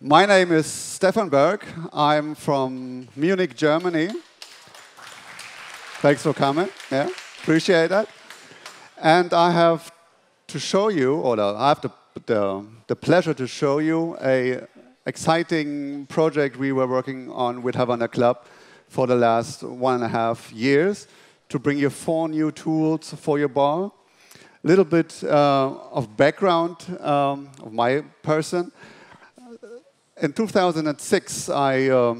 My name is Stephan Berg. I'm from Munich, Germany. Thanks for coming. Yeah, appreciate that. And I have to show you, or I have the pleasure to show you a exciting project we were working on with Havana Club for the last 1.5 years to bring you 4 new tools for your bar. A little bit of background of my person. In 2006, I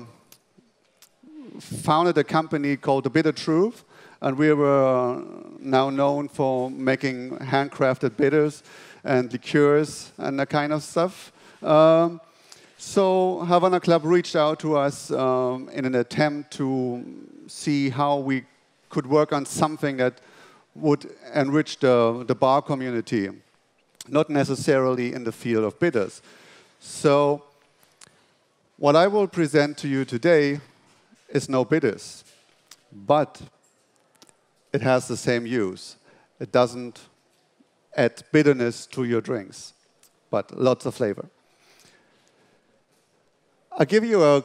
founded a company called The Bitter Truth, and we were now known for making handcrafted bitters and liqueurs and that kind of stuff. So Havana Club reached out to us in an attempt to see how we could work on something that would enrich the bar community, not necessarily in the field of bitters. So what I will present to you today is no bitters, but it has the same use. It doesn't add bitterness to your drinks, but lots of flavor. I'll give you a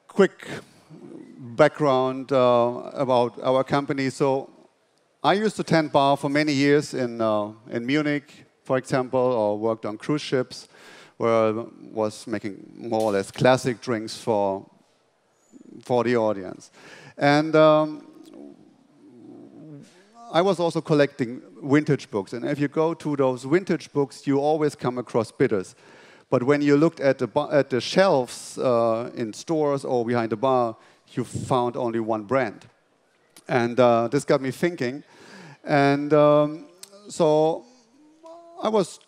quick background about our company. So I used to tend bar for many years in Munich, for example, or worked on cruise ships, where I was making more or less classic drinks for the audience. And I was also collecting vintage books. And if you go to those vintage books, you always come across bitters. But when you looked at the shelves in stores or behind the bar, you found only one brand. And this got me thinking. And so I was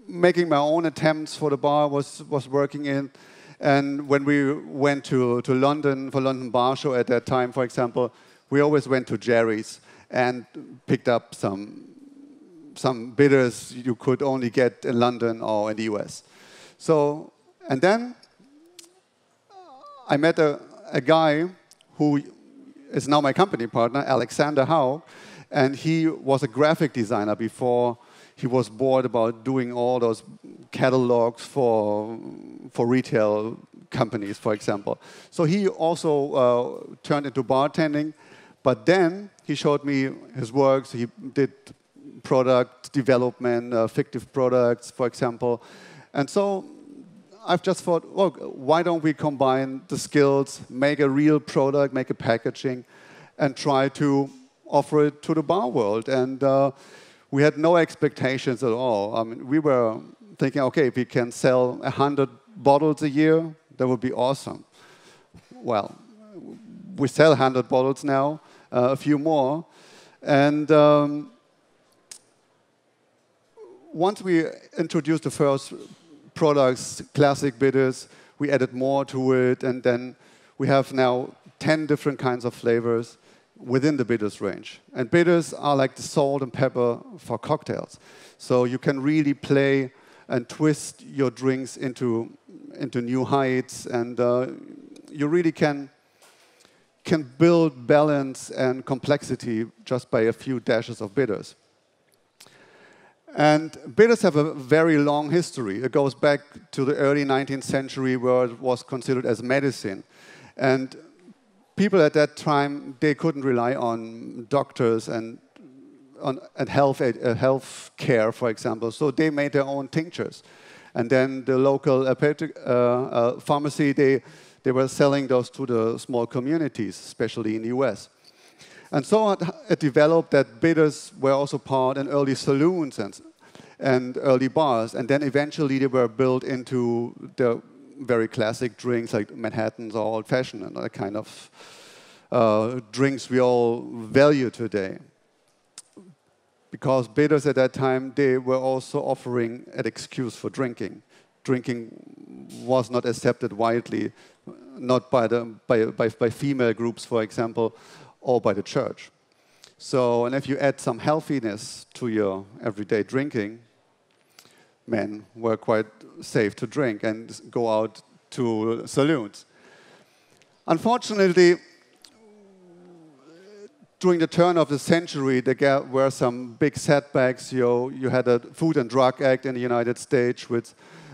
making my own attempts for the bar, was working in. And when we went to London for London Bar Show at that time, for example, we always went to Jerry's and picked up some bitters you could only get in London or in the US. So, and then I met a guy who is now my company partner, Alexander Howe, and he was a graphic designer before he was bored about doing all those catalogs for retail companies, for example. So he also turned into bartending, but then he showed me his works. He did product development, fictive products, for example. And so I've just thought, well, why don't we combine the skills, make a real product, make a packaging, and try to offer it to the bar world. And we had no expectations at all. I mean, we were thinking, okay, if we can sell 100 bottles a year, that would be awesome. Well, we sell 100 bottles now, a few more. And once we introduced the first products, classic bitters, we added more to it, and then we have now 10 different kinds of flavors within the bitters range. And bitters are like the salt and pepper for cocktails. So you can really play and twist your drinks into new heights, and you really can build balance and complexity just by a few dashes of bitters. And bitters have a very long history. It goes back to the early 19th century, where it was considered as medicine. And people at that time, they couldn't rely on doctors and health care, for example. So they made their own tinctures. And then the local pharmacy, they were selling those to the small communities, especially in the US. And so it developed that bitters were also part in early saloons and early bars. And then eventually they were built into the very classic drinks like Manhattans or old-fashioned and that kind of drinks we all value today. Because bitters at that time, they were also offering an excuse for drinking. Drinking was not accepted widely, not by female groups, for example, or by the church. So, and if you add some healthiness to your everyday drinking, men were quite safe to drink and go out to saloons. Unfortunately, during the turn of the century, there were some big setbacks. You had a Food and Drug Act in the United States, which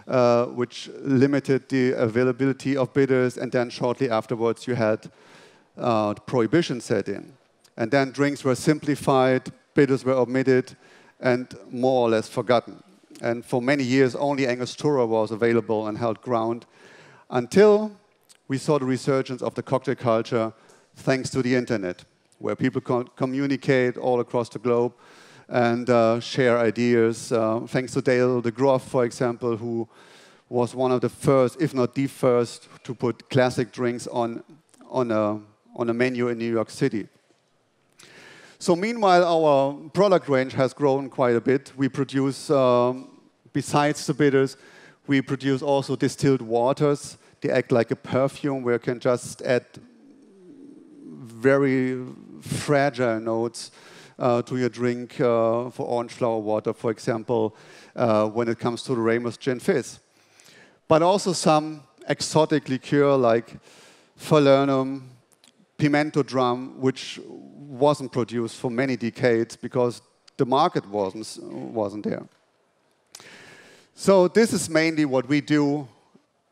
which limited the availability of bidders, and then shortly afterwards you had prohibition set in. And then drinks were simplified, bidders were omitted, and more or less forgotten. And for many years, only Angostura was available and held ground until we saw the resurgence of the cocktail culture thanks to the internet, where people communicate all across the globe and share ideas. Thanks to Dale de Groff, for example, who was one of the first, if not the first, to put classic drinks on a menu in New York City. So meanwhile, our product range has grown quite a bit. We produce, besides the bitters, we produce also distilled waters. They act like a perfume where you can just add very fragile notes to your drink for orange flower water, for example, when it comes to the Ramos Gin Fizz. But also some exotic liqueur like Falernum, Pimento Drum, which wasn't produced for many decades because the market wasn't there. So this is mainly what we do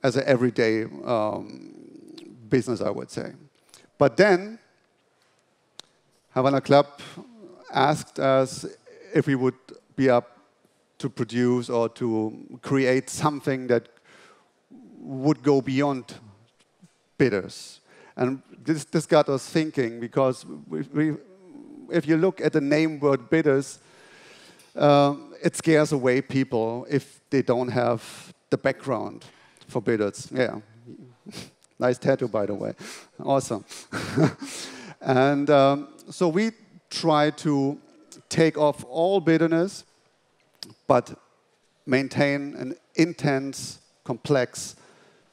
as an everyday business, I would say. But then Havana Club asked us if we would be up to produce or to create something that would go beyond bitters. And this got us thinking, because if you look at the name word bitters, it scares away people if they don't have the background for bitters. Yeah, nice tattoo, by the way. Awesome. And so we try to take off all bitterness, but maintain an intense, complex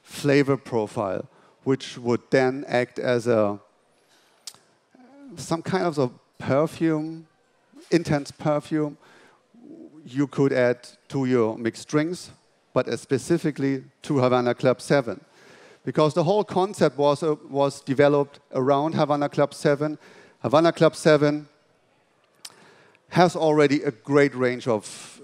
flavor profile, which would then act as some kind of a perfume, intense perfume you could add to your mixed drinks, but specifically to Havana Club 7. Because the whole concept was developed around Havana Club 7. Havana Club 7 has already a great range of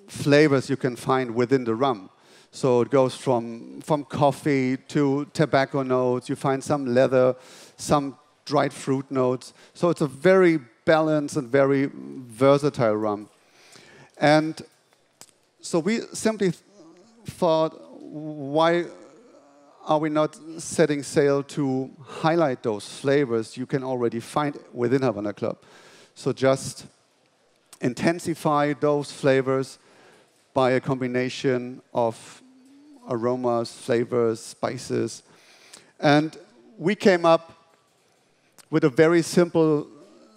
flavors you can find within the rum. So it goes from coffee to tobacco notes. You find some leather, some dried fruit notes. So it's a very balanced and very versatile rum. And so we simply thought, why are we not setting sail to highlight those flavors you can already find within Havana Club? So just intensify those flavors by a combination of aromas, flavors, spices. And we came up with a very simple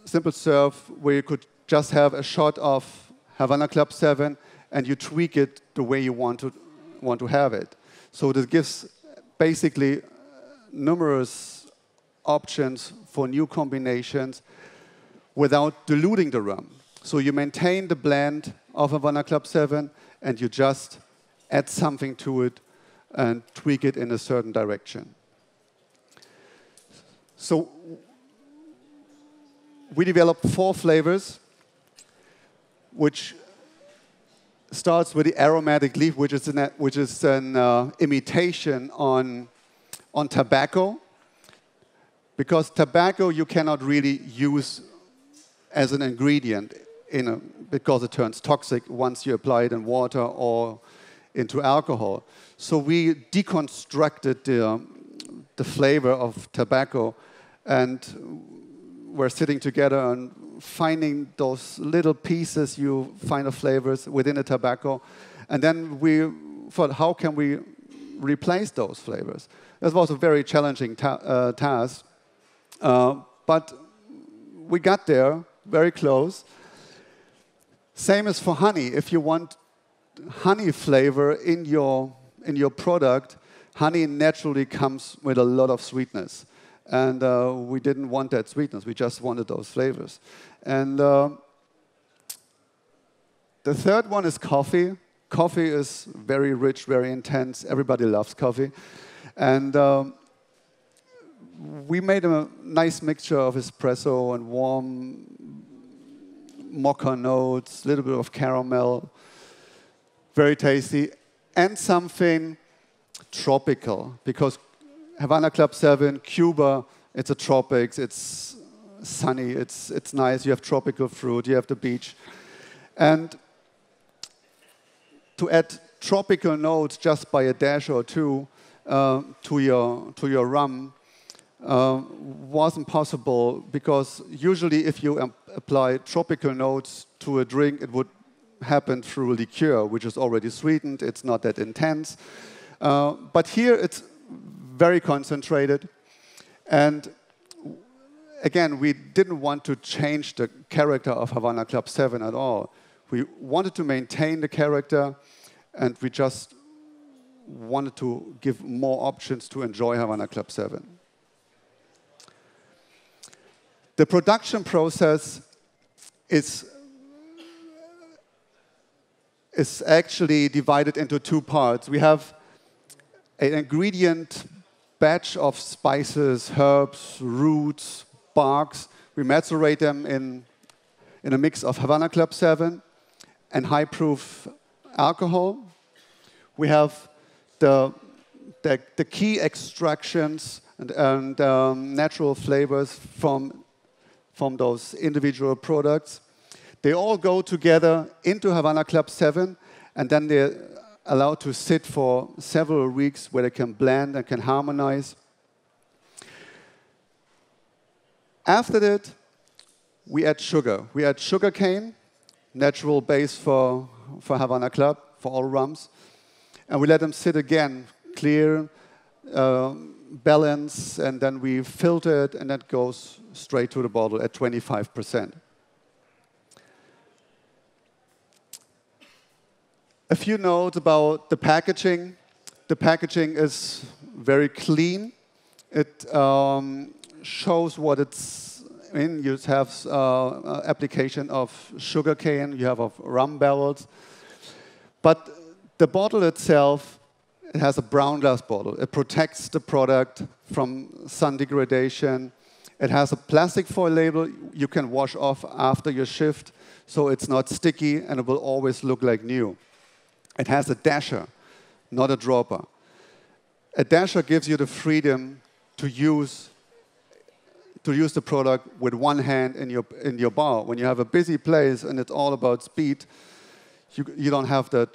serve where you could just have a shot of Havana Club 7 and you tweak it the way you want to have it. So this gives basically numerous options for new combinations without diluting the rum. So you maintain the blend of Havana Club 7 and you just add something to it and tweak it in a certain direction. So we developed 4 flavors, which starts with the aromatic leaf, which is an imitation on tobacco. Because tobacco you cannot really use as an ingredient because it turns toxic once you apply it in water or into alcohol. So we deconstructed the flavor of tobacco, and we're sitting together and finding those little pieces you find of flavors within the tobacco. And then we thought, how can we replace those flavors? That was a very challenging task, but we got there, very close. Same as for honey. If you want honey flavor in your product, honey naturally comes with a lot of sweetness. And we didn't want that sweetness. We just wanted those flavors. And the third one is coffee. Coffee is very rich, very intense. Everybody loves coffee. And we made a nice mixture of espresso and warm mocha notes, a little bit of caramel. Very tasty. and something tropical, because Havana Club 7, Cuba, it's a tropics, it's sunny, it's nice, you have tropical fruit, you have the beach. And to add tropical notes just by a dash or two to your rum wasn't possible, because usually if you apply tropical notes to a drink, it would happen through liqueur, which is already sweetened, it's not that intense. But here it's very concentrated. And again, we didn't want to change the character of Havana Club 7 at all. We wanted to maintain the character, and we just wanted to give more options to enjoy Havana Club 7. The production process is actually divided into two parts. We have an ingredient batch of spices, herbs, roots, barks. We macerate them in a mix of Havana Club 7 and high-proof alcohol. We have the key extractions and natural flavors from those individual products. They all go together into Havana Club 7, and then they're allowed to sit for several weeks where they can blend and can harmonize. After that, we add sugar. We add sugar cane, natural base for Havana Club, for all rums. And we let them sit again, clear, balance, and then we filter it, and that goes straight to the bottle at 25%. A few notes about the packaging. The packaging is very clean. It shows what it's in. You have application of sugar cane, you have of rum barrels. But the bottle itself, it has a brown glass bottle. It protects the product from sun degradation. It has a plastic foil label you can wash off after your shift, so it's not sticky and it will always look like new. It has a dasher, not a dropper. A dasher gives you the freedom to use the product with one hand in your bar. When you have a busy place and it's all about speed, you don't have the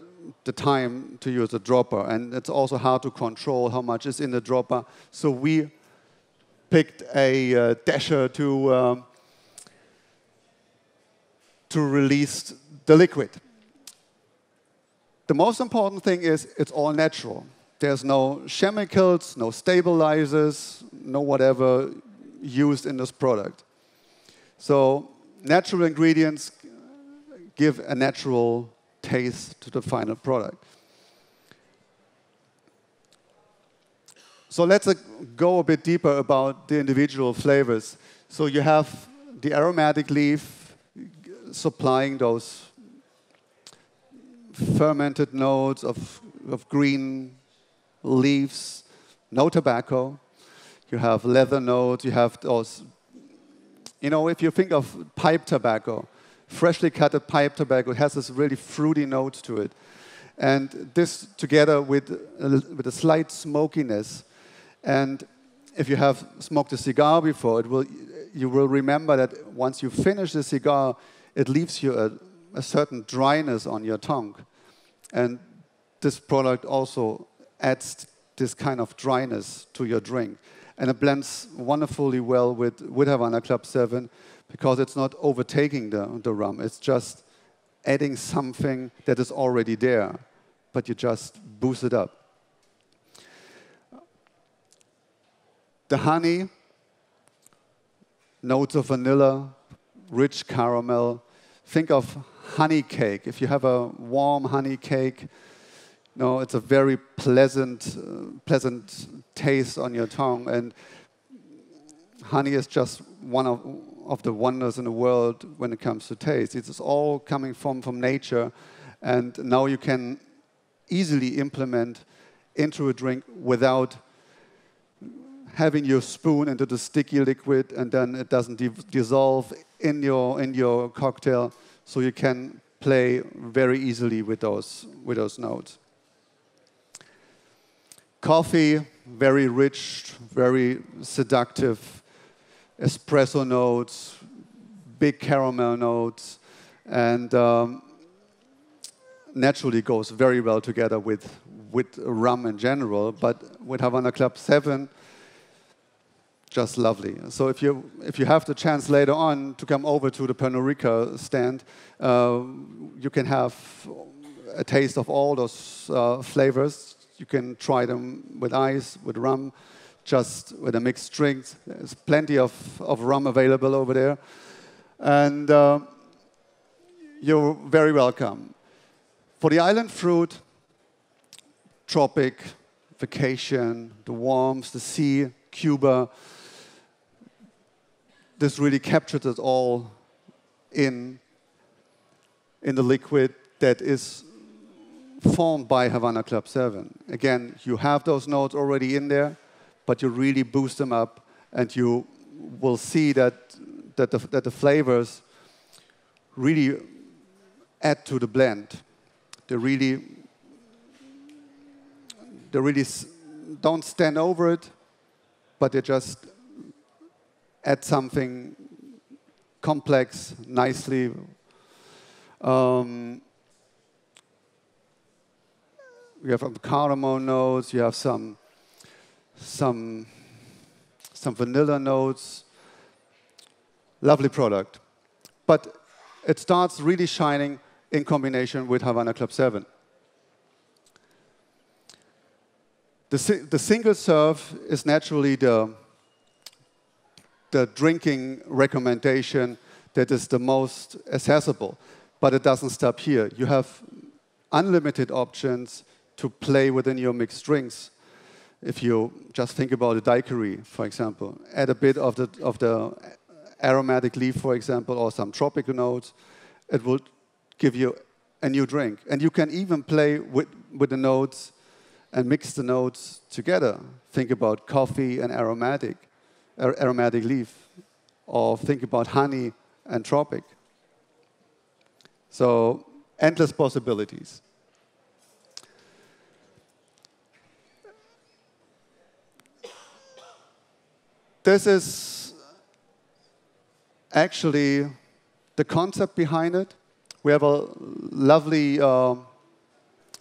time to use a dropper, and it's also hard to control how much is in the dropper. So we picked a dasher to release the liquid. The most important thing is it's all natural. There's no chemicals, no stabilizers, no whatever used in this product. So natural ingredients give a natural taste to the final product. So let's go a bit deeper about the individual flavors. So you have the aromatic leaf supplying those fermented notes of green leaves, no tobacco. You have leather notes, you have those, if you think of pipe tobacco, freshly cutted pipe tobacco, it has this really fruity note to it. And this together with a slight smokiness. And if you have smoked a cigar before, you will remember that once you finish the cigar, it leaves you a certain dryness on your tongue. And this product also adds this kind of dryness to your drink. And it blends wonderfully well with Havana Club 7 because it's not overtaking the rum. It's just adding something that is already there, but you just boost it up. The honey, notes of vanilla, rich caramel. Think of honey cake. If you have a warm honey cake, it's a very pleasant taste on your tongue. And honey is just one of the wonders in the world when it comes to taste. It's all coming from nature, and now you can easily implement into a drink without having your spoon into the sticky liquid, and then it doesn't dissolve in your cocktail. So you can play very easily with those notes. Coffee, very rich, very seductive, espresso notes, big caramel notes, and naturally goes very well together with rum in general, but with Havana Club 7, just lovely. So if you have the chance later on to come over to the Pernod Ricard stand, you can have a taste of all those flavors. You can try them with ice, with rum, just with a mixed drink. There's plenty of rum available over there. And you're very welcome. For the island fruit, tropic, vacation, the warmth, the sea, Cuba, this really captured it all in the liquid that is formed by Havana Club 7. Again, you have those notes already in there, but you really boost them up, and you will see that the flavors really add to the blend. They really don't stand over it, but they just add something complex, nicely. You have cardamom notes, you have some vanilla notes. Lovely product. But it starts really shining in combination with Havana Club 7. The single serve is naturally the drinking recommendation that is the most accessible, but it doesn't stop here. You have unlimited options to play within your mixed drinks. If you just think about a daiquiri, for example, add a bit of the aromatic leaf, for example, or some tropical notes, it will give you a new drink. And you can even play with the notes and mix the notes together. Think about coffee and aromatic leaf, or think about honey and tropic. So endless possibilities. This is actually the concept behind it. We have a lovely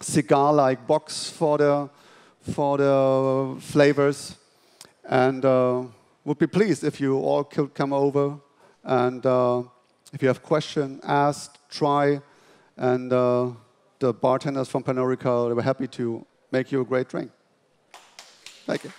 cigar-like box for the flavors, and would be pleased if you all could come over, and if you have questions, ask, try, and the bartenders from Pernod Ricard were happy to make you a great drink. Thank you.